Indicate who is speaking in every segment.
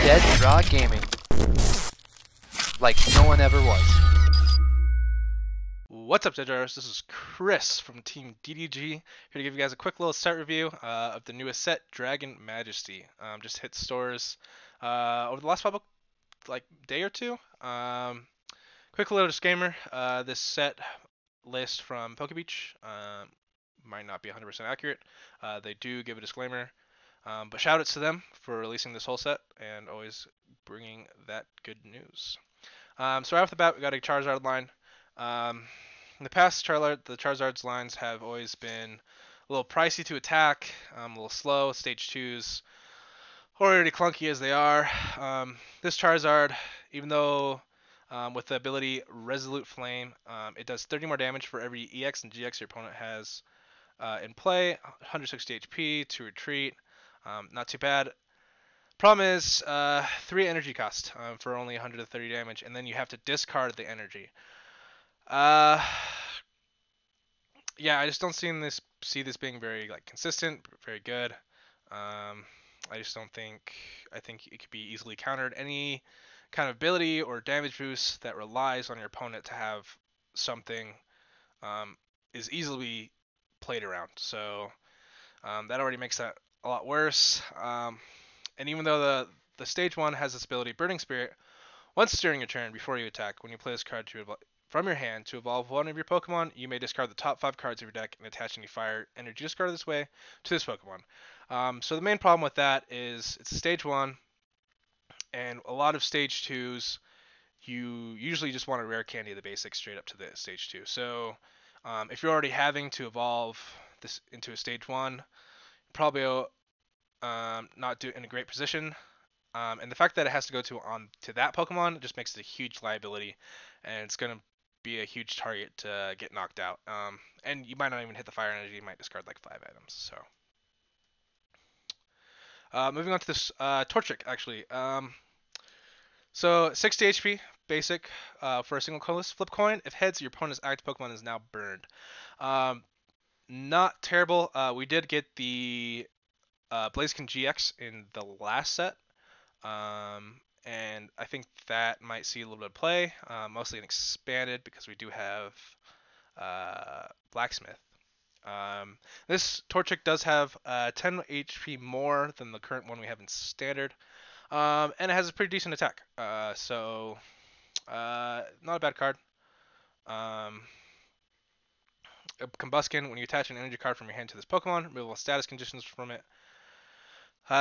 Speaker 1: Dead Draw Gaming. Like no one ever was.
Speaker 2: What's up, Dead Drawers? This is Kris from Team DDG, here to give you guys a quick little set review of the newest set, Dragon Majesty. Just hit stores over the last probably like day or two. Quick little disclaimer, this set list from PokeBeach might not be 100% accurate. They do give a disclaimer, but shout outs to them for releasing this whole set and always bringing that good news. So right off the bat, we got a Charizard line. In the past, the Charizard's lines have always been a little pricey to attack, a little slow, stage 2s, already clunky as they are. This Charizard, even though with the ability Resolute Flame, it does 30 more damage for every EX and GX your opponent has in play, 160 HP to retreat, not too bad. Problem is, 3 energy cost for only 130 damage, and then you have to discard the energy. Yeah, I just don't see this being very consistent, very good. I just don't think. I think it could be easily countered. Any kind of ability or damage boost that relies on your opponent to have something is easily played around. So that already makes that a lot worse. And even though the stage 1 has this ability, Burning Spirit, once during your turn before you attack, when you play this card from your hand to evolve one of your Pokemon, you may discard the top 5 cards of your deck and attach any fire energy discarded this way to this Pokemon. So the main problem with that is it's a stage 1, and a lot of stage 2s, you usually just want to rare candy the basics straight up to the stage 2. So if you're already having to evolve this into a stage 1, probably not in a great position. And the fact that it has to go to that Pokemon just makes it a huge liability, and it's going to be a huge target to get knocked out. And you might not even hit the fire energy, you might discard like 5 items. So moving on to this Torchic, actually. So 60 HP, basic, for a single colorless. Flip coin. If heads, your opponent's active Pokemon is now burned. Not terrible. We did get the Blaziken GX in the last set. And I think that might see a little bit of play, mostly an expanded because we do have Blacksmith. This Torchic does have 10 HP more than the current one we have in Standard, and it has a pretty decent attack. So not a bad card. Combusken, when you attach an energy card from your hand to this Pokemon, remove all status conditions from it.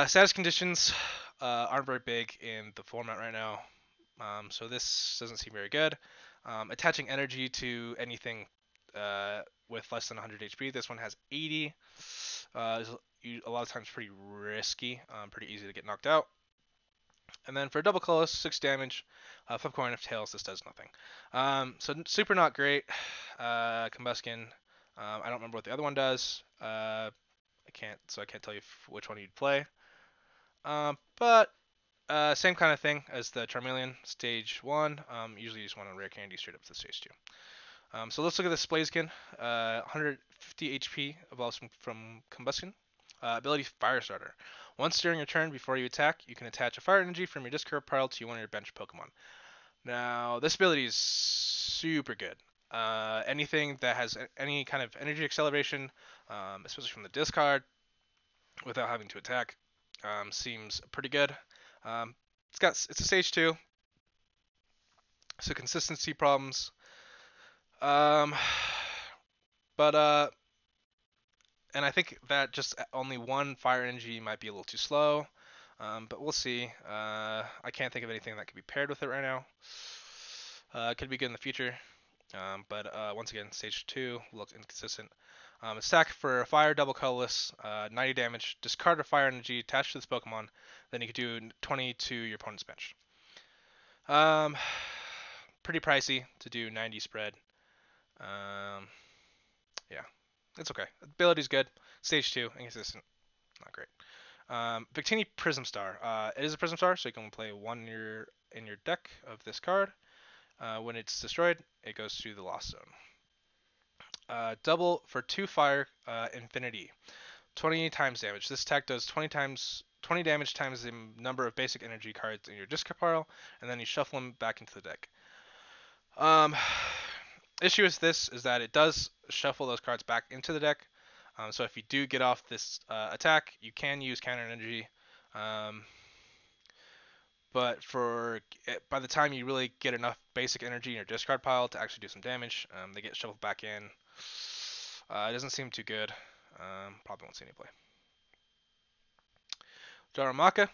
Speaker 2: Status conditions aren't very big in the format right now, so this doesn't seem very good. Attaching energy to anything with less than 100 HP, this one has 80. Is a lot of times pretty risky, pretty easy to get knocked out. And then for a double colorless, 6 damage, flip coin of tails, this does nothing. So super not great. Combusken, I don't remember what the other one does. I can't tell you which one you'd play. But same kind of thing as the Charmeleon, stage 1. Usually you just want a rare candy straight up to stage 2. So let's look at this Blaziken. 150 HP evolves from Combusken. Ability Firestarter. Once during your turn before you attack, you can attach a fire energy from your discard pile to one of your bench Pokemon. Now, this ability is super good. Anything that has any kind of energy acceleration, especially from the discard, without having to attack, seems pretty good. It's a stage 2, so consistency problems. And I think that just only one fire energy might be a little too slow. But we'll see. I can't think of anything that could be paired with it right now. It could be good in the future. But once again, stage 2 looks inconsistent. Attack for a fire, double colorless, 90 damage. Discard a fire energy attached to this Pokemon. Then you could do 20 to your opponent's bench. Pretty pricey to do 90 spread. Yeah, it's okay. Ability's good. Stage 2, inconsistent. Not great. Victini Prism Star. It is a Prism Star, so you can play one in your deck of this card. When it's destroyed, it goes to the Lost Zone. Double for 2 fire, Infinity. 20 times damage. This attack does 20 times 20 damage times the number of basic energy cards in your discard pile, and then you shuffle them back into the deck. Issue with this is that it does shuffle those cards back into the deck. So if you do get off this attack, you can use counter energy. But by the time you really get enough basic energy in your discard pile to actually do some damage, they get shuffled back in. It doesn't seem too good. Probably won't see any play. Darumaka,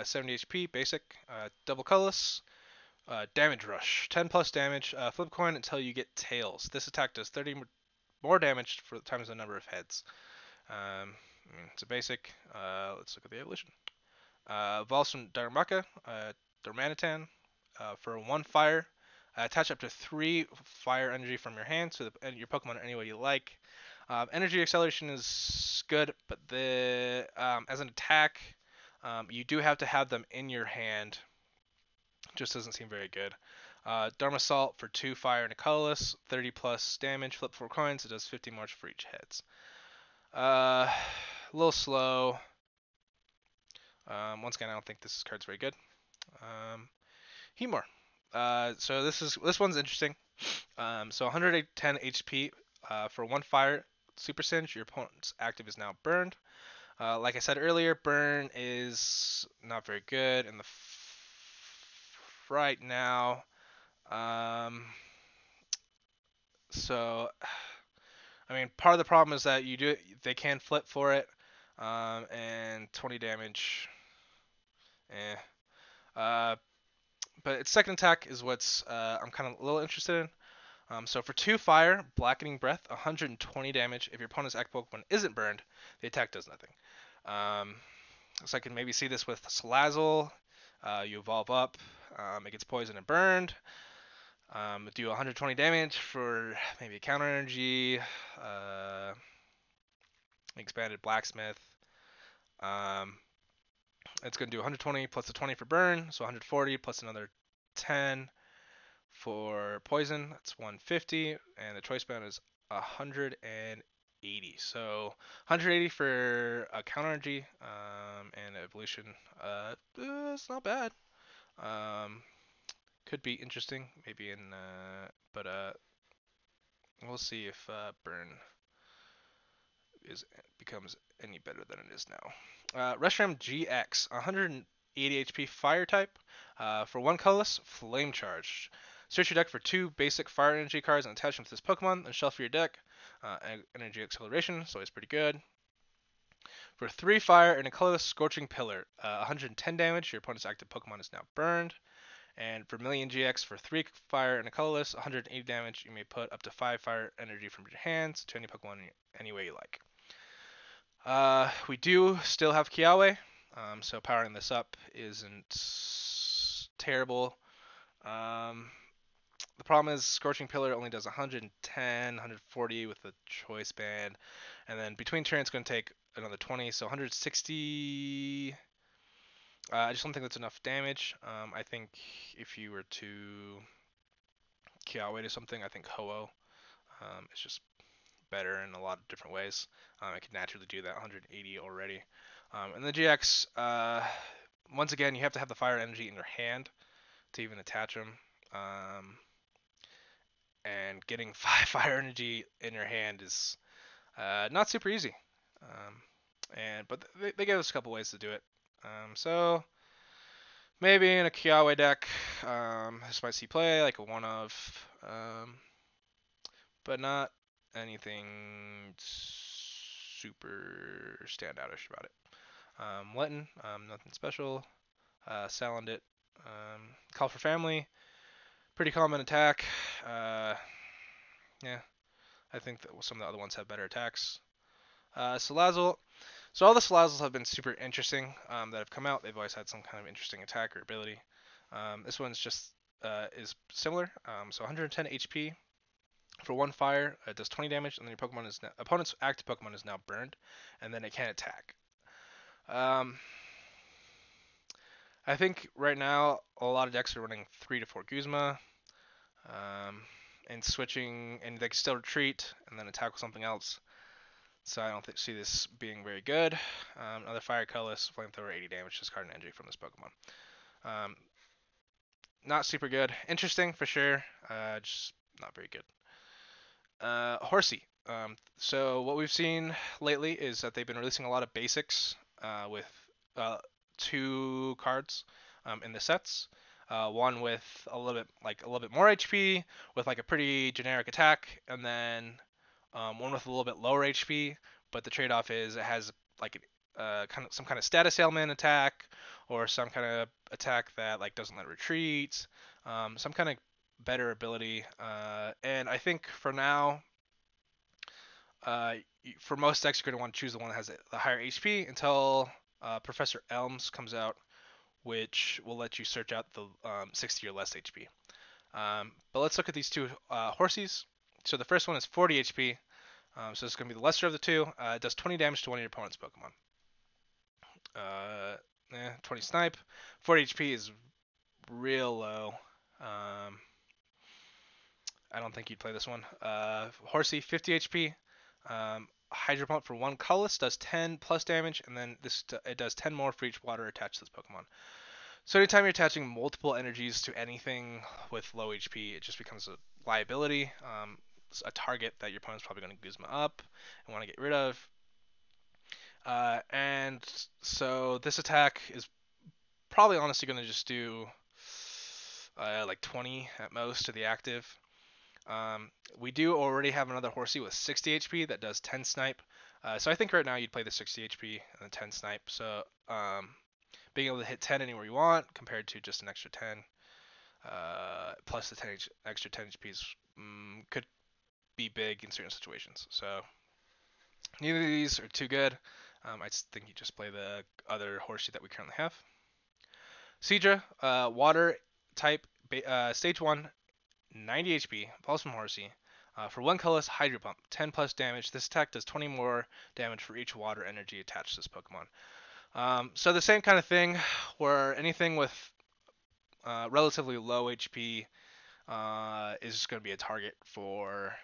Speaker 2: 70 HP, basic, double colorless, damage rush, 10 plus damage, flip coin until you get tails. This attack does 30 more damage for times the number of heads. It's a basic. Let's look at the evolution. Evolves from Darumaka, Darmanitan, for 1 fire. Attach up to 3 fire energy from your hand to your Pokemon any way you like. Energy acceleration is good, but as an attack, you do have to have them in your hand. Just doesn't seem very good. Darmasalt for 2 fire and a colorless, 30 plus damage, flip 4 coins, it does 50 more for each heads. A little slow. Once again, I don't think this card's very good. Heatmore. So this one's interesting. So 110 HP for 1 fire, Super Singe. Your opponent's active is now burned. Like I said earlier, burn is not very good in the right now. So, I mean, part of the problem is that they can flip for it, and 20 damage. But its second attack is what's I'm kind of a little interested in. So for 2 fire, Blackening Breath, 120 damage. If your opponent's active Pokemon isn't burned, the attack does nothing. So I can maybe see this with Salazzle. You evolve up, it gets poisoned and burned. Do 120 damage for maybe a counter energy, expanded blacksmith. It's going to do 120 plus a 20 for burn, so 140 plus another 10 for poison. That's 150, and the choice band is 180. So 180 for a counter energy and evolution. It's not bad. Could be interesting, maybe but we'll see if burn becomes any better than it is now. Reshiram GX, 180 HP fire type, for 1 colorless, flame charged. Search your deck for 2 basic fire energy cards and attach them to this Pokemon, and shuffle your deck. Energy acceleration, so it's pretty good. For 3 fire and a colorless, Scorching Pillar, 110 damage. Your opponent's active Pokemon is now burned. And for Million GX, for 3 fire and a colorless, 180 damage. You may put up to 5 fire energy from your hands to any Pokemon any way you like. We do still have Kiawe, so powering this up isn't terrible. The problem is Scorching Pillar only does 110, 140 with the choice band, and then between turns it's going to take another 20, so 160. I just don't think that's enough damage. I think if you were to Kiawe to something, I think Ho-Oh is just better in a lot of different ways. I can naturally do that 180 already. And the GX, once again, you have to have the fire energy in your hand to even attach them. And getting 5 fire energy in your hand is not super easy. But they gave us a couple ways to do it. So maybe in a Kiawe deck, this might see play like a one-of, but not anything super standoutish about it. Letton, nothing special. Salandit, Call for Family, pretty common attack. Yeah, I think that some of the other ones have better attacks. Salazzle. So all the Salazzles have been super interesting that have come out. They've always had some kind of interesting attack or ability. This one's just is similar. So 110 HP for 1 fire. It does 20 damage, and then your opponent's active Pokemon is now burned, and then it can attack. I think right now a lot of decks are running 3 to 4 Guzma, and switching, and they can still retreat and then attack with something else. So I don't see this being very good. Another Fire Colorless, Flamethrower, 80 damage, discard an energy from this Pokemon. Not super good. Interesting for sure. Just not very good. Horsea. So what we've seen lately is that they've been releasing a lot of basics with 2 cards in the sets. One with a little bit more HP with like a pretty generic attack, and then one with a little bit lower HP. But the trade-off is it has like some kind of status ailment attack, or some kind of attack that like doesn't let retreat, some kind of better ability. And I think for now, for most decks, you're going to want to choose the one that has the higher HP until Professor Elms comes out, which will let you search out the 60 or less HP. But let's look at these 2 Horseas. So the first one is 40 HP. So it's going to be the lesser of the 2. It does 20 damage to one of your opponent's Pokemon. 20 snipe. 40 HP is real low. I don't think you'd play this one. Horsea, 50 HP. Hydro Pump for 1 colorless does 10 plus damage, and then it does 10 more for each water attached to this Pokemon. So anytime you're attaching multiple energies to anything with low HP, it just becomes a liability. It's a target that your opponent's probably going to Guzma up and want to get rid of. And so this attack is probably honestly going to just do like 20 at most to the active. We do already have another Horsea with 60 HP that does 10 snipe. So I think right now you'd play the 60 HP and the 10 snipe. So being able to hit 10 anywhere you want compared to just an extra 10 plus the extra 10 HPs could be big in certain situations. So neither of these are too good. I think you just play the other Horsea that we currently have. Seadra, water type, stage 1, 90 HP, falls from Horsea. For 1 colorless, Hydro Pump, 10 plus damage. This attack does 20 more damage for each water energy attached to this Pokemon. So the same kind of thing, where anything with relatively low HP is just going to be a target for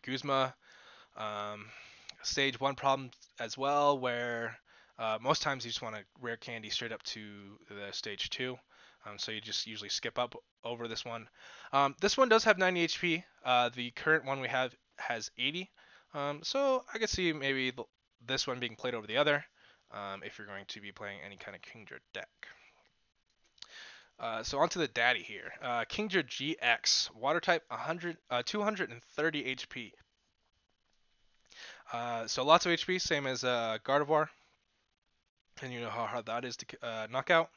Speaker 2: Guzma. Stage 1 problem as well, where most times you just want to rare candy straight up to the stage 2. So you just usually skip up over this one. This one does have 90 HP. The current one we have has 80. So I could see maybe this one being played over the other if you're going to be playing any kind of Kingdra deck. So onto the daddy here. Kingdra GX, water type, 230 HP. So lots of HP, same as Gardevoir. And you know how hard that is to knock out.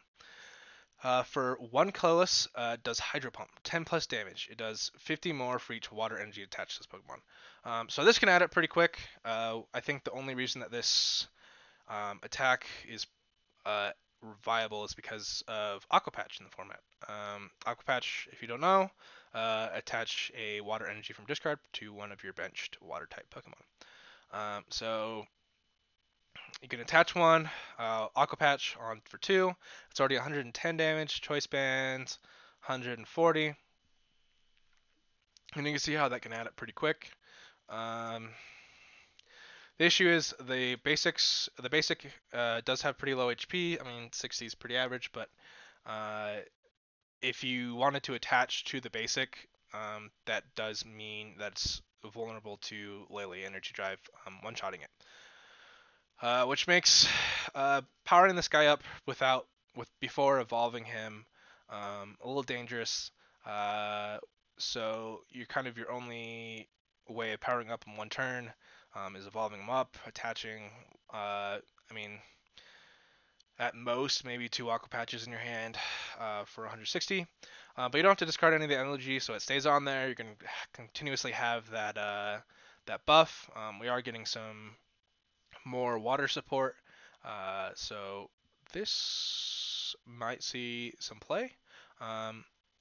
Speaker 2: For 1 colorless, does Hydro Pump, 10 plus damage. It does 50 more for each water energy attached to this Pokemon. So this can add up pretty quick. I think the only reason that this attack is viable is because of Aqua Patch in the format. Aqua Patch, if you don't know, attach a water energy from discard to one of your benched water type Pokemon. So you can attach one, Aqua Patch on for 2. It's already 110 damage, Choice Bands 140. And you can see how that can add up pretty quick. The issue is the basic does have pretty low HP. I mean, 60 is pretty average, but if you wanted to attach to the basic, that does mean that's vulnerable to Lele Energy Drive one-shotting it. Which makes powering this guy up before evolving him a little dangerous. So your only way of powering up in one turn is evolving him up, attaching. I mean, at most maybe 2 Aqua Patches in your hand for 160. But you don't have to discard any of the energy, so it stays on there. You can continuously have that buff. We are getting some more water support, so this might see some play.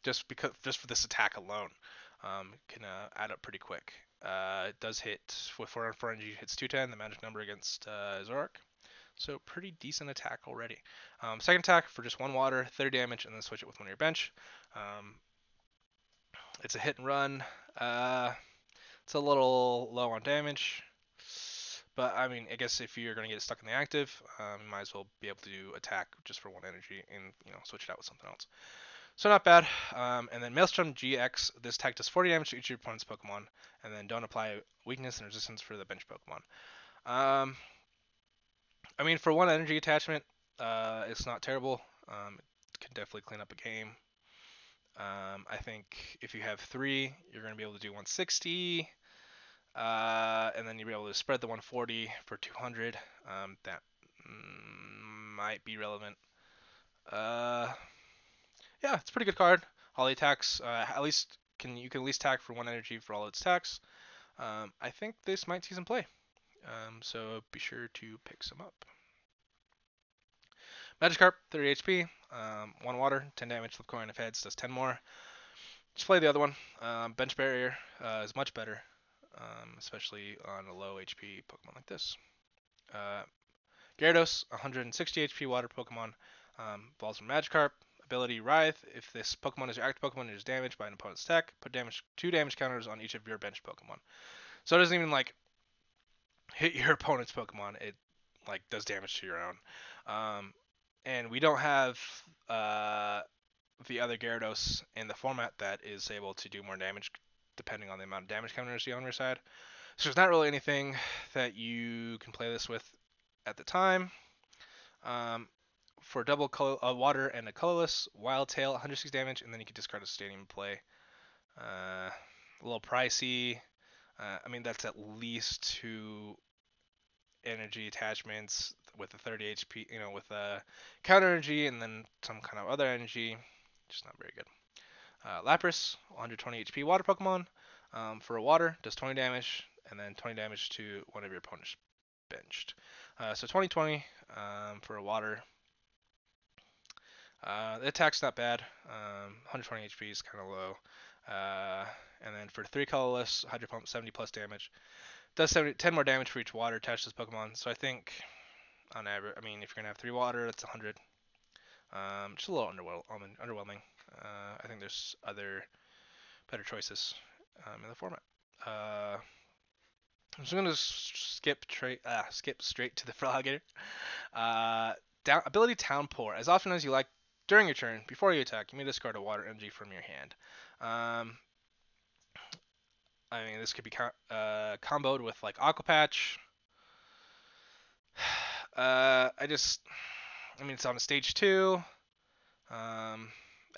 Speaker 2: Just for this attack alone, can add up pretty quick. It does hit with 4 energy, hits 210, the magic number against Zoroark. So pretty decent attack already. Second attack for just 1 water, 30 damage, and then switch it with one of your bench. It's a hit and run. It's a little low on damage. But I mean, I guess if you're gonna get stuck in the active, you might as well be able to do attack just for 1 energy and switch it out with something else. So not bad. And then Maelstrom GX. This tech does 40 damage to each of your opponent's Pokemon, and then don't apply weakness and resistance for the bench Pokemon. I mean, for 1 energy attachment, it's not terrible. It can definitely clean up a game. I think if you have 3, you're going to be able to do 160, and then you'll be able to spread the 140 for 200. That might be relevant. Yeah, it's a pretty good card. All the attacks, at least you can at least attack for 1 energy for all its attacks. I think this might see some play. So be sure to pick some up. Magikarp, 30 HP, 1 water, 10 damage, flip coin if heads, does 10 more. Just play the other one. Bench Barrier is much better, especially on a low HP Pokemon like this. Gyarados, 160 HP water Pokemon, falls from Magikarp. Ability Writhe. If this Pokemon is your active Pokemon and is damaged by an opponent's attack, put 2 damage counters on each of your bench Pokemon. So it doesn't even like hit your opponent's Pokemon. It like does damage to your own. And we don't have the other Gyarados in the format that is able to do more damage depending on the amount of damage counters you have on your side. So there's not really anything that you can play this with at the time. For double water and a colorless, Wild Tail, 106 damage, and then you can discard a Stadium play. A little pricey. I mean, that's at least 2 energy attachments with a 30 HP, with a counter energy and then some kind of other energy. Just not very good. Lapras, 120 HP water Pokemon. For a water, does 20 damage, and then 20 damage to one of your opponents benched. So 2020 for a water. The attack's not bad. 120 HP is kind of low. And then for 3 colorless, Hydro Pump, 70 plus damage. Does 10 more damage for each water attached to this Pokemon. So I think, on average, I mean, if you're going to have 3 water, that's 100. Just a little underwhelming. I think there's other better choices in the format. I'm just going to skip straight to the Frogger. Ability Downpour. As often as you like during your turn, before you attack, you may discard a water energy from your hand. I mean, this could be comboed with like Aqua Patch. It's on a stage 2. I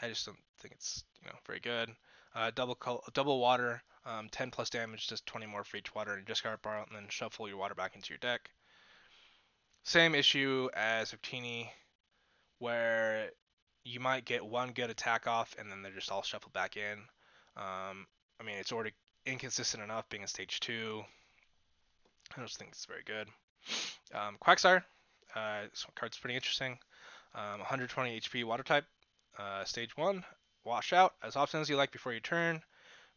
Speaker 2: just don't think it's very good. Double water, 10 plus damage, just 20 more for each water, and discard borrow, and then shuffle your water back into your deck. Same issue as Victini, where you might get 1 good attack off, and then they're just all shuffled back in. I mean, it's already inconsistent enough being a stage 2. I don't think it's very good. Quagsire. This card's pretty interesting. 120 HP water type. Stage 1. Wash out as often as you like before your turn.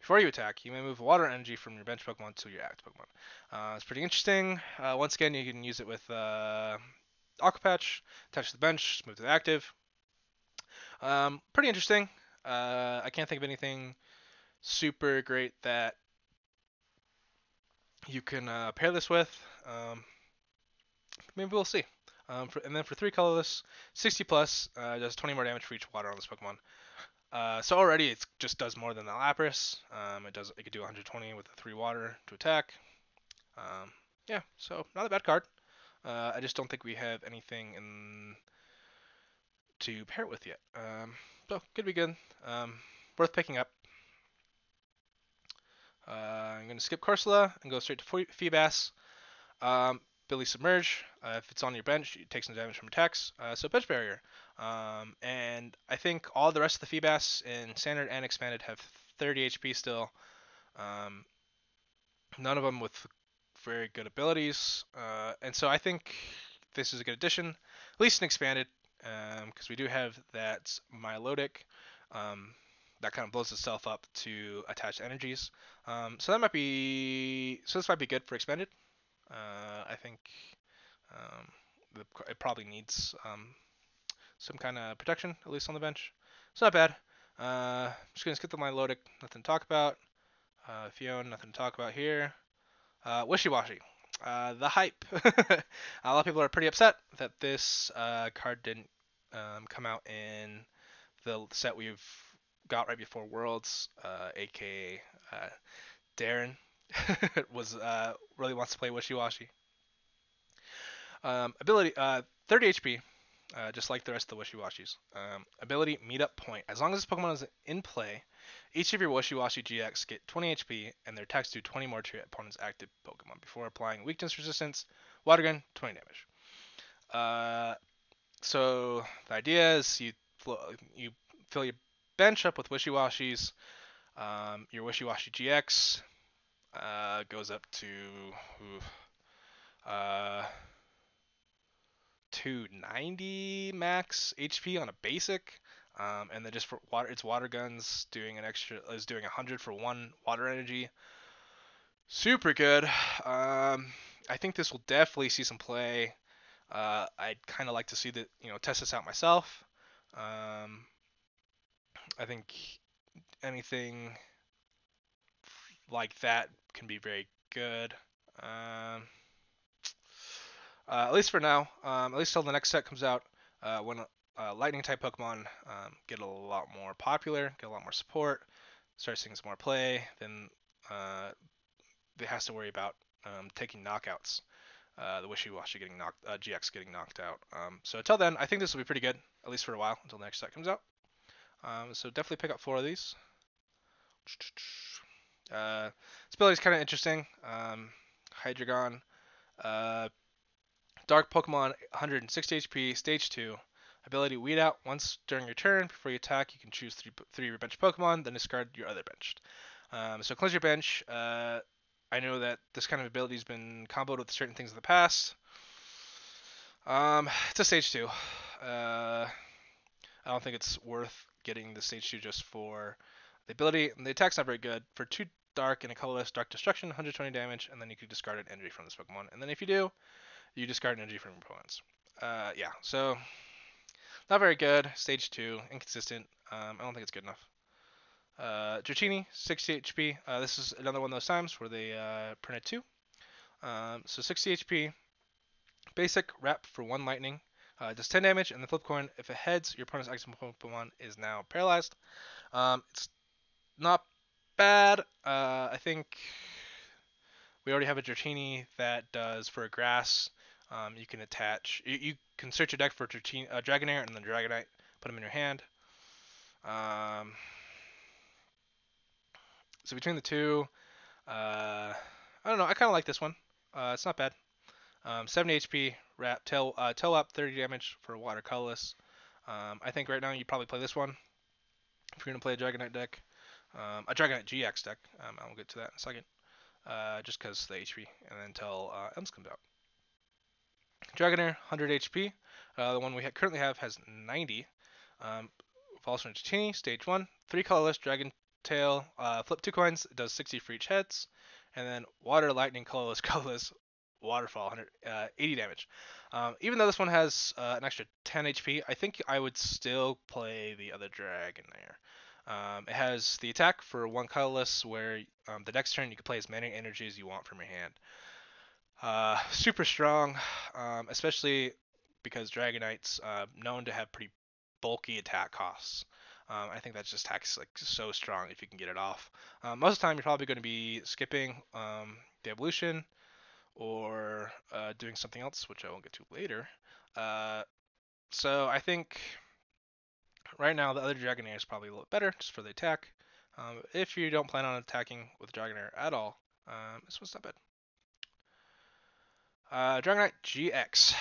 Speaker 2: Before you attack, you may move water energy from your bench Pokemon to your active Pokemon. It's pretty interesting. Once again, you can use it with Aqua Patch, attach to the bench, move to the active. Pretty interesting. I can't think of anything super great that you can pair this with. Maybe we'll see. And then for 3 colorless, 60 plus, does 20 more damage for each water on this Pokemon. So already it just does more than the Lapras. It could do 120 with the 3 water to attack. Yeah, so not a bad card. I just don't think we have anything to pair it with yet. So could be good. Worth picking up. I'm going to skip Corsola and go straight to Feebas. Billy Submerge. If it's on your bench, it takes some damage from attacks. So Bench Barrier. And I think all the rest of the Feebas in Standard and Expanded have 30 HP still. None of them with very good abilities. And so I think this is a good addition, at least in Expanded, because we do have that Milotic. That kind of blows itself up to attach energies. So this might be good for Expanded. I think it probably needs some kind of protection, at least on the bench. It's not bad. Just gonna skip the Milotic, nothing to talk about. Fiona, nothing to talk about here. Wishy-Washy. The hype. A lot of people are pretty upset that this card didn't come out in the set we've got right before Worlds, aka Darren was really wants to play Wishy-Washy. Ability 30 HP, just like the rest of the Wishy-Washys. Ability Meetup Point. As long as this Pokemon is in play, each of your Wishy-Washy GX get 20 HP, and their attacks do 20 more to your opponent's active Pokemon before applying weakness resistance. Water Gun, 20 damage. So the idea is you fill your bench up with Wishy-Washies. Your Wishy-Washy GX goes up to 290 max HP on a basic, and then just for water, its water guns doing 100 for 1 water energy. Super good. I think this will definitely see some play. I'd kind of like to see that, test this out myself. I think anything like that can be very good. At least for now. At least till the next set comes out, when lightning type Pokemon get a lot more popular, get a lot more support, start seeing some more play, then it has to worry about taking knockouts. The Wishy-Washy GX getting knocked out. So until then, I think this will be pretty good, at least for a while, until the next set comes out. So definitely pick up 4 of these. This ability is kind of interesting. Hydreigon. Dark Pokemon, 160 HP, Stage 2. Ability Weed Out. Once during your turn, before you attack, you can choose 3 of your bench Pokemon, then discard your other benched. So cleanse your bench. I know that this kind of ability has been comboed with certain things in the past. It's a Stage 2. I don't think it's worth getting the Stage 2 just for the ability. And the attack's not very good. For 2 Dark and a colorless, Dark Destruction, 120 damage, and then you can discard an energy from this Pokemon. And then if you do, you discard an energy from your opponents. Yeah, so not very good. Stage 2, inconsistent. I don't think it's good enough. Dratini, 60 HP. This is another one of those times where they printed 2. So 60 HP. Basic Wrap for 1 lightning. Does 10 damage, and the flip coin, if it heads, your opponent's active Pokemon is now paralyzed. It's not bad. I think we already have a Dratini that does for a grass. You can attach. You can search your deck for Dragonair and then Dragonite. Put them in your hand. So between the two, I don't know. I kind of like this one. It's not bad. 70 HP, Wrap, Tail Up, 30 damage for Water Colorless. I think right now you probably play this one if you're gonna play a Dragonite deck, a Dragonite GX deck. I'll get to that in a second. Just because the HP, and then until Elms comes out. Dragonair, 100 HP. The one we currently have has 90. Falls from Dratini, Stage 1. 3 colorless, Dragon Tail. Flip 2 coins, it does 60 for each heads. And then Water, Lightning, colorless, Waterfall, 80 damage. Even though this one has an extra 10 HP, I think I would still play the other Dragonair. It has the attack for 1 colorless, where the next turn you can play as many energies as you want from your hand. Super strong, especially because Dragonite's known to have pretty bulky attack costs. I think that just attacks like so strong if you can get it off. Most of the time you're probably going to be skipping the evolution or doing something else, which I will get to later. So I think right now the other Dragonair is probably a little better just for the attack. If you don't plan on attacking with Dragonair at all, this one's not bad. Dragonite GX,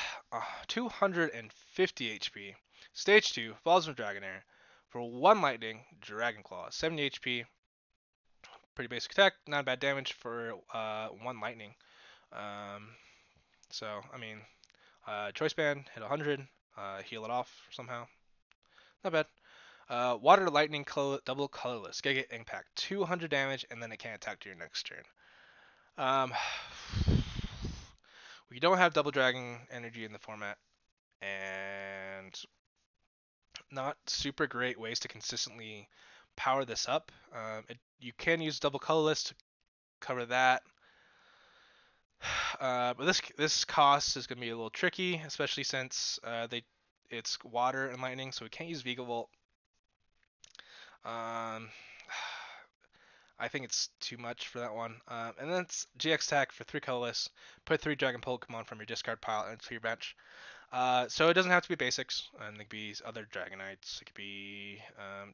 Speaker 2: 250 HP, Stage 2, Falls from Dragonair, for 1 Lightning, Dragon Claw, 70 HP, pretty basic attack, not bad damage for 1 Lightning. So, I mean, Choice Band, hit 100, heal it off somehow, not bad. Water, Lightning, double colorless, Giga Impact, 200 damage, and then it can't attack to your next turn. We don't have double dragon energy in the format, and not super great ways to consistently power this up. You can use double colorless to cover that. But this cost is gonna be a little tricky, especially since it's water and lightning, so we can't use Vigavolt. Um, I think it's too much for that one. And then it's GX Tech for 3 colorless. Put 3 Dragon Pokemon from your discard pile into your bench. So it doesn't have to be basics, and it could be other Dragonites. It could be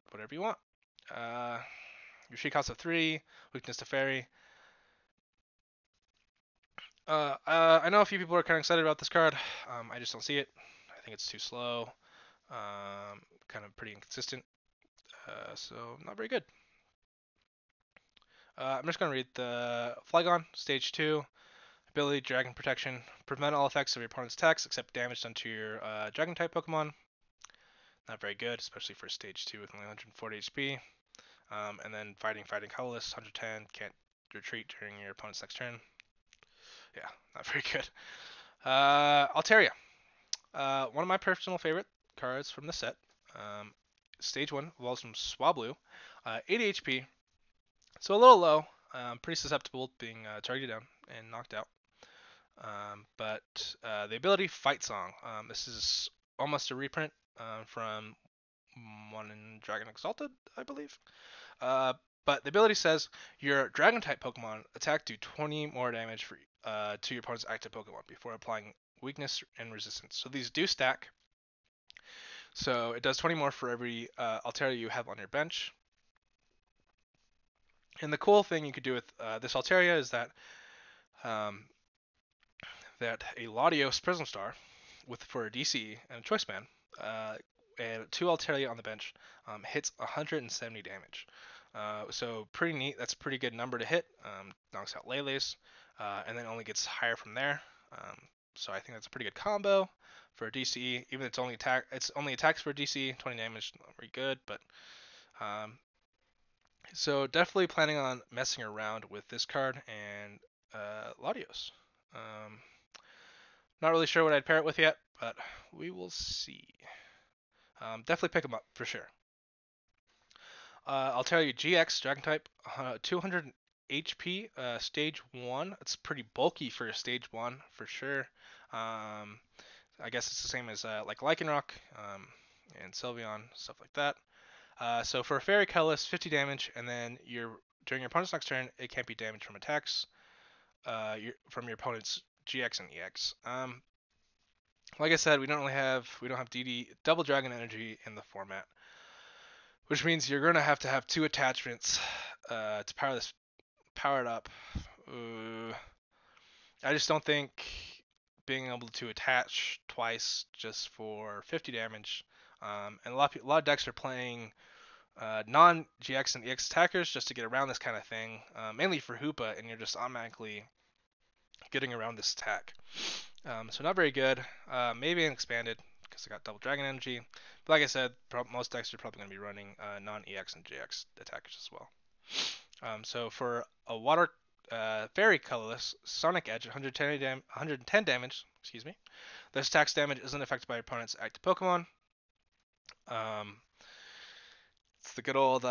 Speaker 2: whatever you want. Your sheet costs of 3, weakness to Fairy. I know a few people are kind of excited about this card. I just don't see it. I think it's too slow. Kind of pretty inconsistent. So not very good. I'm just going to read the Flygon, Stage 2. Ability, Dragon Protection. Prevent all effects of your opponent's attacks except damage done to your Dragon-type Pokemon. Not very good, especially for Stage 2 with only 140 HP. And then Fighting Colorless, 110. Can't retreat during your opponent's next turn. Yeah, not very good. Altaria. One of my personal favorite cards from the set. Stage 1 evolves from Swablu. 80 HP. So a little low. Pretty susceptible to being targeted down and knocked out. But the ability Fight Song. This is almost a reprint from one in Dragon Exalted, I believe. But the ability says your Dragon-type Pokemon attack do 20 more damage to your opponent's active Pokemon before applying weakness and resistance. So these do stack. So it does 20 more for every Altaria you have on your bench. And the cool thing you could do with this Altaria is that a Latios Prism Star for a DC and a Choice Band and 2 Altaria on the bench hits 170 damage. So pretty neat. That's a pretty good number to hit. Knocks out Lele's, and then only gets higher from there. So I think that's a pretty good combo for a DCE. Even if it's only attacks for a DCE, 20 damage, not very good. But so definitely planning on messing around with this card and Latios. Not really sure what I'd pair it with yet, but we will see. Definitely pick them up for sure. I'll tell you, GX Dragon type, 200 HP, stage 1. It's pretty bulky for a stage 1 for sure. I guess it's the same as like Lycanroc and Sylveon, stuff like that. So for a Fairy Colorless, 50 damage, and then during your opponent's next turn, it can't be damaged from attacks from your opponent's GX and EX. Like I said, we don't have DD Double Dragon Energy in the format, which means you're gonna have to have 2 attachments to power it up. I just don't think being able to attach twice just for 50 damage, and a lot of decks are playing non-GX and EX attackers just to get around this kind of thing, mainly for Hoopa, and you're just automatically getting around this attack. So not very good. Maybe an expanded because I got double dragon energy. But like I said, most decks are probably going to be running non-EX and GX attackers as well. So for a water fairy colorless Sonic Edge, 110 damage. Excuse me. This attacks damage isn't affected by your opponent's active Pokemon. It's the good old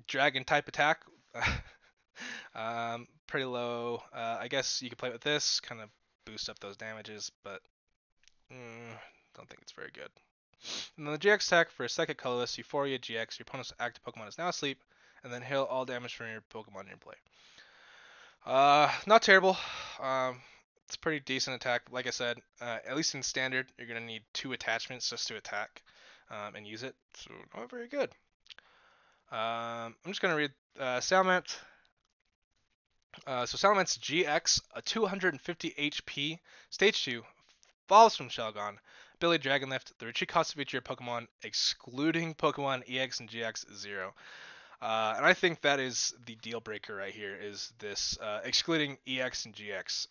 Speaker 2: dragon type attack. Pretty low. I guess you could play with this, kind of boost up those damages, but don't think it's very good. And then the GX attack for a second colorless Euphoria GX, your opponent's active Pokemon is now asleep, and then heal all damage from your Pokemon in your play. Not terrible. It's a pretty decent attack. Like I said, at least in standard, you're gonna need 2 attachments just to attack and use it. So not very good. I'm just gonna read Salamence. So Salamence GX, a 250 HP, stage 2, falls from Shelgon. Ability Dragon Lift. The retreat cost of each of your Pokemon, excluding Pokemon EX and GX, is 0. And I think that is the deal breaker right here, is this excluding EX and GX.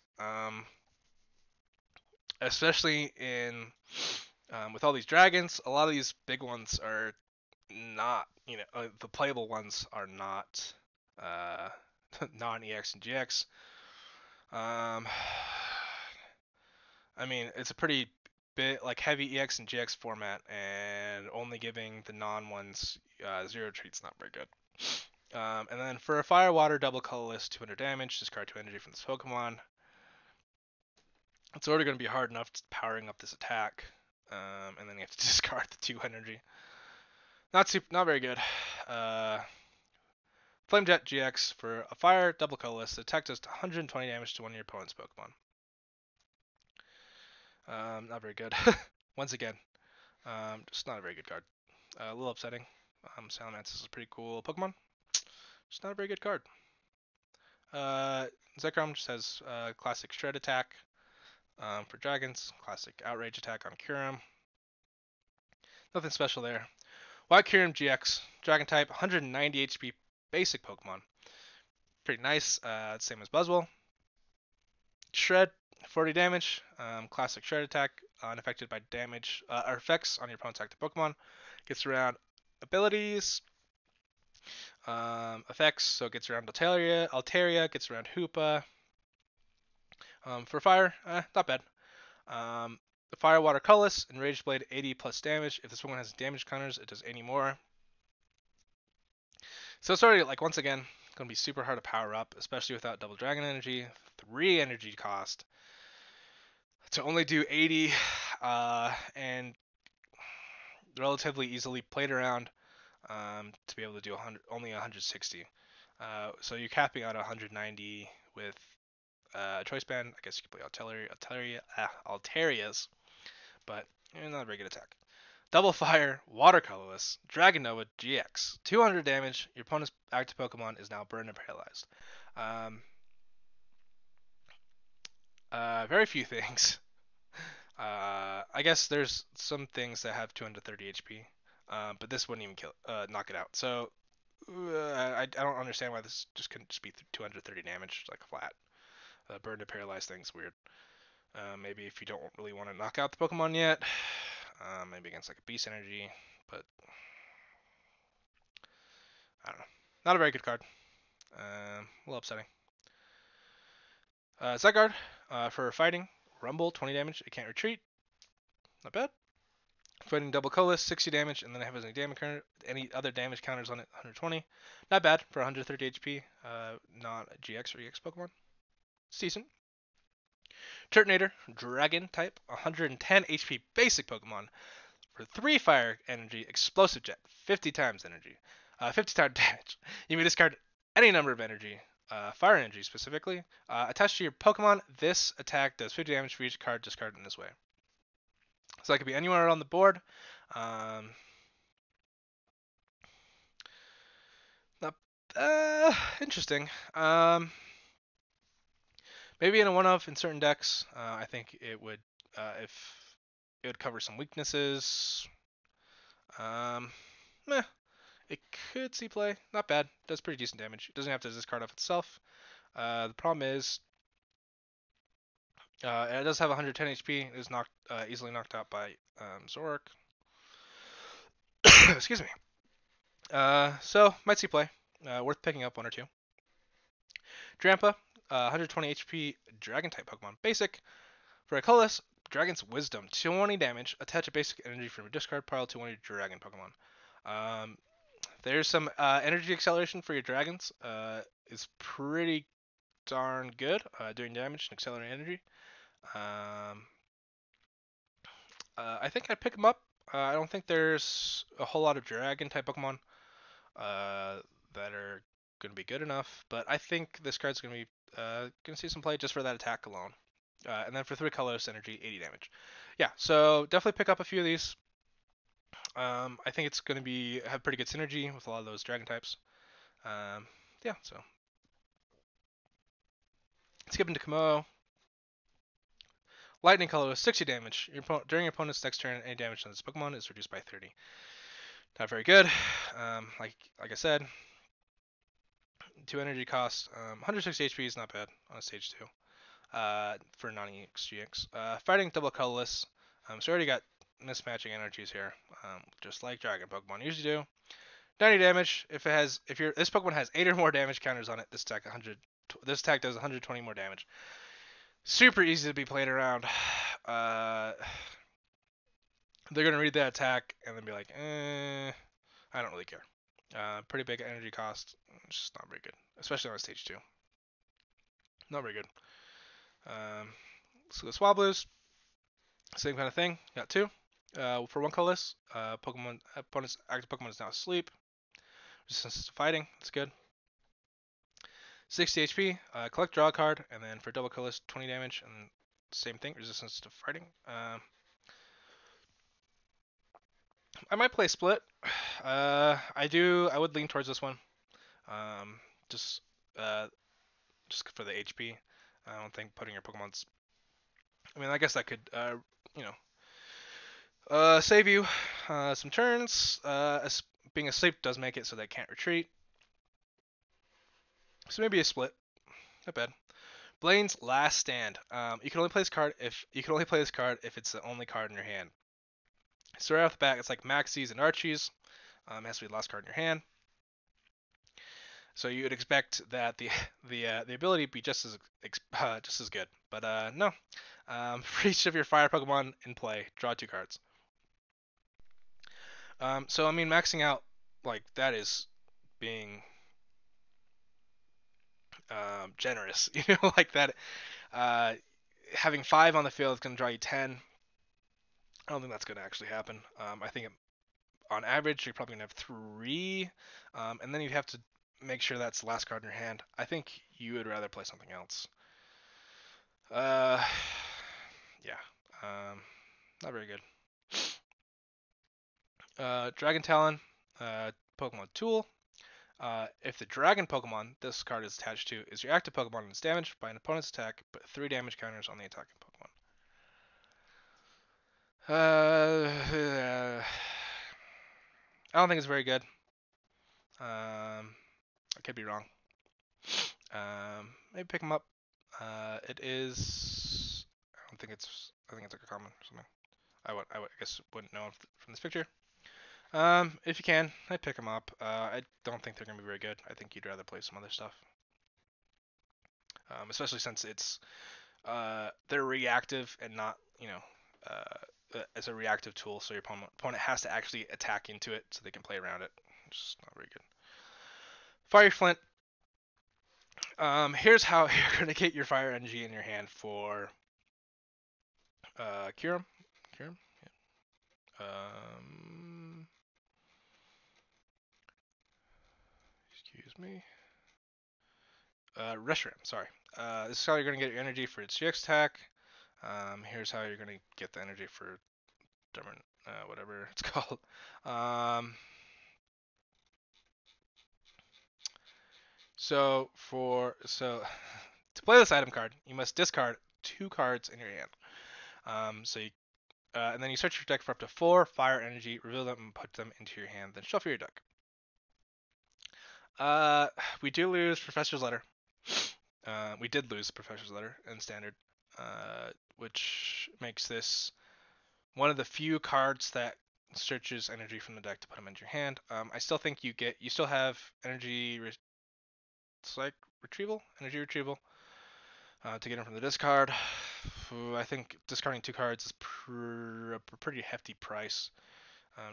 Speaker 2: Especially in with all these dragons, a lot of these big ones are not, the playable ones are not non-EX and GX. I mean, it's a pretty bit like heavy EX and GX format, and only giving the non ones 0 treats not very good. And then for a Fire Water double colorless, 200 damage, discard 2 energy from this Pokemon. It's already going to be hard enough powering up this attack. And then you have to discard the 2 energy. Not very good. Flame Jet GX for a Fire double colorless. The attack does 120 damage to one of your opponent's Pokemon. Not very good. Once again, just not a very good card. A little upsetting. Salamence is a pretty cool Pokemon. Just not a very good card. Zekrom just has classic Shred Attack for Dragons. Classic Outrage Attack on Kyurem. Nothing special there. White Kyurem GX. Dragon type, 190 HP basic Pokemon. Pretty nice. Same as Buzzwole. Shred, 40 damage. Classic Shred Attack. Unaffected by damage or effects on your opponent's active Pokemon. Gets around abilities. Effects, so it gets around Altaria, gets around Hoopa. For fire, not bad. The Fire Water Colorless, Enraged Blade, 80 plus damage. If this one has damage counters, it does 80 more. So it's already, like, once again, going to be super hard to power up, especially without double Dragon Energy. 3 energy cost to only do 80, and relatively easily played around. To be able to do only 160. So you're capping out 190 with Choice Band. I guess you could play Altarias, but not a very good attack. Double Fire, Water Colorless, Dragon Nova GX. 200 damage. Your opponent's active Pokemon is now burned and paralyzed. Very few things. I guess there's some things that have 230 HP. But this wouldn't even knock it out. So I don't understand why this just couldn't just be 230 damage, like flat. Burn to paralyze thing's weird. Maybe if you don't really want to knock out the Pokemon yet, maybe against like a Beast Energy, but I don't know. Not a very good card. A little upsetting. Zygarde for fighting. Rumble, 20 damage. It can't retreat. Not bad. Fighting double colorless, 60 damage, and then it has any other damage counters on it, 120. Not bad for 130 HP. Not a GX or EX Pokemon. It's decent. Turtonator, Dragon type, 110 HP basic Pokemon for 3 fire energy, explosive jet, 50 times energy, 50 times damage. You may discard any number of energy, fire energy specifically, attached to your Pokemon. This attack does 50 damage for each card discarded in this way. So that could be anywhere on the board. Interesting. Maybe in a one-of in certain decks. I think it would, if it would cover some weaknesses. It could see play. Not bad. Does pretty decent damage. It doesn't have to discard off itself. The problem is, it does have 110 HP. It is easily knocked out by Zoroark. Excuse me. So might see play. Worth picking up 1 or 2. Drampa, 120 HP Dragon type Pokemon. Basic. For a colorless, Dragon's Wisdom, 20 damage. Attach a basic energy from your discard pile to one of your Dragon Pokemon. There's some energy acceleration for your Dragons. It's pretty darn good, doing damage and accelerating energy. I think I'd pick them up. I don't think there's a whole lot of Dragon type Pokemon that are going to be good enough, but I think this card's going to see some play just for that attack alone. And then for 3 colorless energy, 80 damage. Yeah, so definitely pick up a few of these. I think it's going to have pretty good synergy with a lot of those Dragon types. Yeah, so. Skipping to Kamo. Lightning colorless, 60 damage. During your opponent's next turn, any damage on this Pokemon is reduced by 30. Not very good. Like I said, 2 energy cost. 160 HP is not bad on a stage 2 for non-EX GX. Fighting double colorless. So already got mismatching energies here, just like Dragon Pokemon usually do. 90 damage. If this Pokemon has 8 or more damage counters on it, this attack does 120 more damage. Super easy to be played around. They're gonna read that attack and then be like, I don't really care. Pretty big energy cost. It's just not very good, especially on stage 2. Not very good. So the Swablues, same kind of thing. Got 2. For 1 colorless, opponent's active Pokemon is now asleep. Resistance to fighting, that's good. 60 HP, collect, draw a card, and then for double colorless, 20 damage, and same thing, resistance to fighting. I might play Split. I would lean towards this one. Just for the HP. I don't think putting your Pokemon's. I mean, I guess that could, save you some turns. Being asleep does make it so they can't retreat. So maybe a Split. Not bad. Blaine's Last Stand. You can only play this card if it's the only card in your hand. So right off the bat, it's like Maxies and Archies. It has to be the last card in your hand. So you would expect that the ability be just as good, but no. For each of your fire Pokemon in play, draw 2 cards. So I mean, maxing out like that is being generous, like that. Having 5 on the field is going to draw you 10. I don't think that's going to actually happen. I think on average you're probably going to have 3, and then you'd have to make sure that's the last card in your hand. I think you would rather play something else. Yeah. Not very good. Dragon Talon, Pokemon Tool. If the Dragon Pokemon this card is attached to is your active Pokemon and is damaged by an opponent's attack, put 3 damage counters on the attacking Pokemon. I don't think it's very good. I could be wrong. Maybe pick them up. It is. I think it's like a common or something. I guess wouldn't know from this picture. If you can, I'd pick them up. I don't think they're gonna be very good. I think you'd rather play some other stuff. Especially since it's they're reactive and not as a reactive tool, so your opponent has to actually attack into it so they can play around it. Which is not very good. Fire Flint. Here's how you're gonna get your fire energy in your hand for Kyurem. Yeah. Excuse me. Reshiram, sorry. This is how you're gonna get your energy for its GX attack. Here's how you're gonna get the energy for whatever it's called. So to play this item card, you must discard 2 cards in your hand. And then you search your deck for up to 4 fire energy, reveal them, and put them into your hand. Then shuffle your deck. We do lose Professor's Letter. We did lose Professor's Letter in Standard, which makes this one of the few cards that searches energy from the deck to put them into your hand. I still think you still have energy retrieval to get them from the discard. I think discarding 2 cards is a pretty hefty price,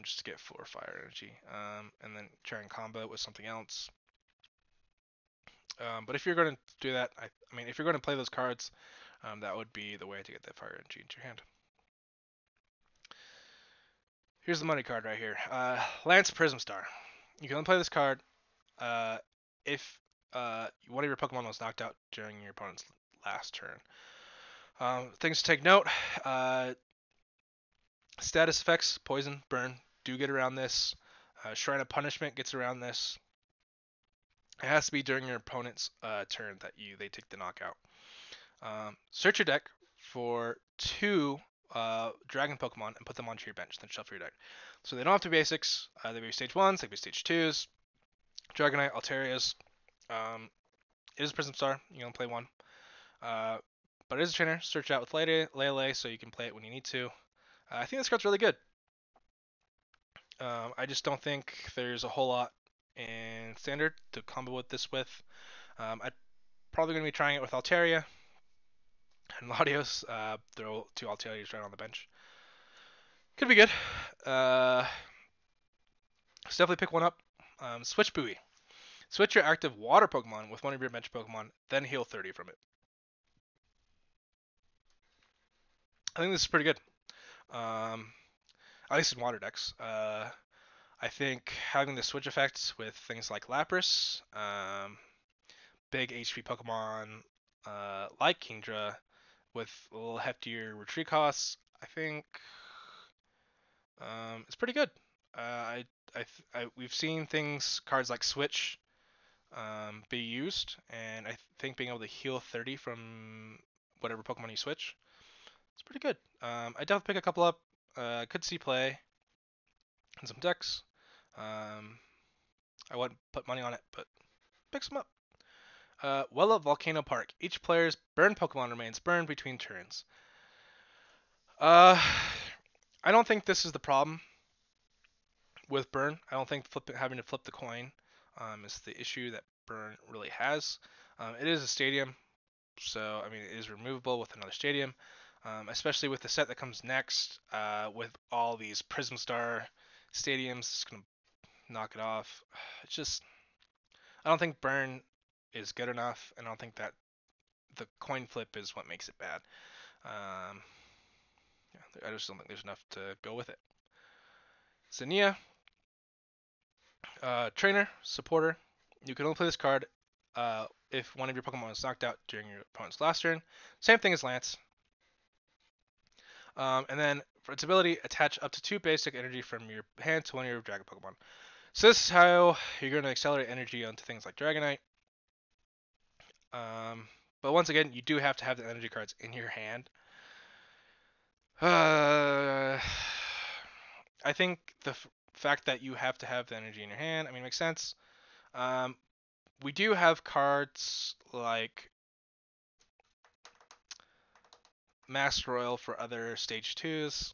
Speaker 2: just to get 4 fire energy, and then try and combo it with something else. But if you're going to do that, I mean, if you're going to play those cards, that would be the way to get that fire energy into your hand. Here's the money card right here. Lance Prism Star. You can only play this card if one of your Pokemon was knocked out during your opponent's last turn. Things to take note. Status effects, poison, burn, do get around this. Shrine of Punishment gets around this. It has to be during your opponent's turn that they take the knockout. Search your deck for 2 Dragon Pokemon and put them onto your bench. Then shuffle your deck. So they don't have to be basics. They can be stage 1s, they can be stage 2s. Dragonite, Altarias. It is a Prism Star. You can only play 1. But it is a trainer. Search it out with Lele so you can play it when you need to. I think this card's really good. I just don't think there's a whole lot in Standard to combo with this with. I'm probably going to be trying it with Altaria and Latios. Throw 2 Altarias right on the bench. Could be good. So definitely pick one up. Switch Buoy. Switch your active water Pokemon with one of your bench Pokemon, then heal 30 from it. I think this is pretty good. At least in water decks. I think having the switch effects with things like Lapras, big HP Pokemon like Kingdra with a little heftier retreat costs, I think it's pretty good. We've seen cards like Switch be used, and I think being able to heal 30 from whatever Pokemon you switch, it's pretty good. I definitely pick a couple up. Could see play in some decks. I wouldn't put money on it, but pick some up. Well at Volcano Park. Each player's burn Pokemon remains burned between turns. I don't think this is the problem with burn. I don't think having to flip the coin is the issue that burn really has. It is a stadium, so I mean it is removable with another stadium, especially with the set that comes next with all these Prism Star stadiums. It's gonna knock it off. It's just I don't think burn is good enough, and I don't think that the coin flip is what makes it bad. Yeah, I just don't think there's enough to go with it. Zinnia, trainer, supporter. You can only play this card if one of your Pokemon is knocked out during your opponent's last turn. Same thing as Lance. And then for its ability, attach up to 2 basic energy from your hand to one of your Dragon Pokemon. So this is how you're going to accelerate energy onto things like Dragonite. But once again, you do have to have the energy cards in your hand. I think the fact that you have to have the energy in your hand, I mean, makes sense. We do have cards like Master Royal for other stage 2s.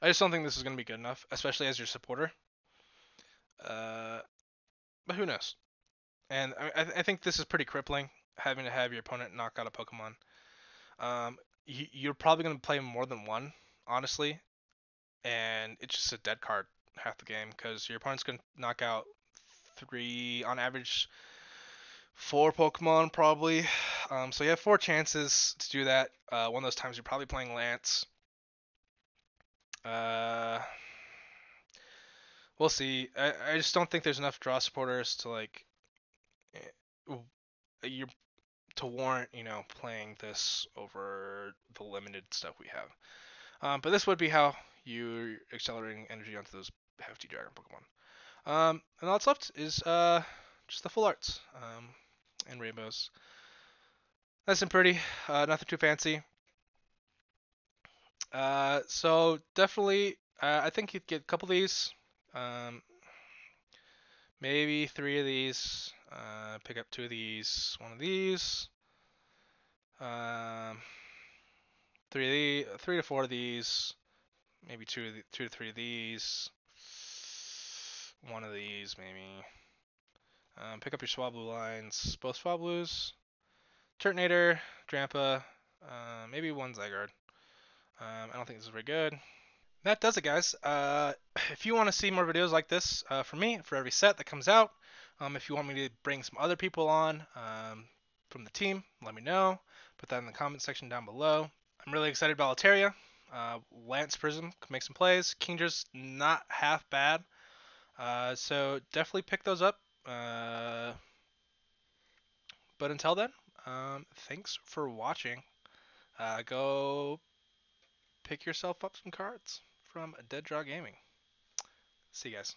Speaker 2: I just don't think this is going to be good enough, especially as your supporter. But who knows? And I think this is pretty crippling, having to have your opponent knock out a Pokemon. You're probably going to play more than one, honestly, and it's just a dead card half the game because your opponent's going to knock out 3, on average, 4 Pokemon probably. So you have 4 chances to do that. One of those times you're probably playing Lance. We'll see. I just don't think there's enough draw supporters to like you're to warrant playing this over the limited stuff we have. But this would be how you're accelerating energy onto those hefty Dragon Pokemon. And all that's left is just the full arts and rainbows. Nice and pretty. Nothing too fancy. So definitely, I think you'd get a couple of these. Maybe 3 of these. Pick up 2 of these. 1 of these. 3 to 4 of these. Maybe 2 to 3 of these. 1 of these, maybe. Pick up your Swablu lines. Both Swablus. Turtonator. Drampa. Maybe 1 Zygarde. I don't think this is very good. That does it, guys. If you want to see more videos like this from me for every set that comes out, if you want me to bring some other people on from the team, let me know. Put that in the comment section down below. I'm really excited about Altaria. Lance Prism can make some plays. Kingdra's not half bad. So definitely pick those up. But until then, thanks for watching. Go pick yourself up some cards from Dead Draw Gaming. See you guys.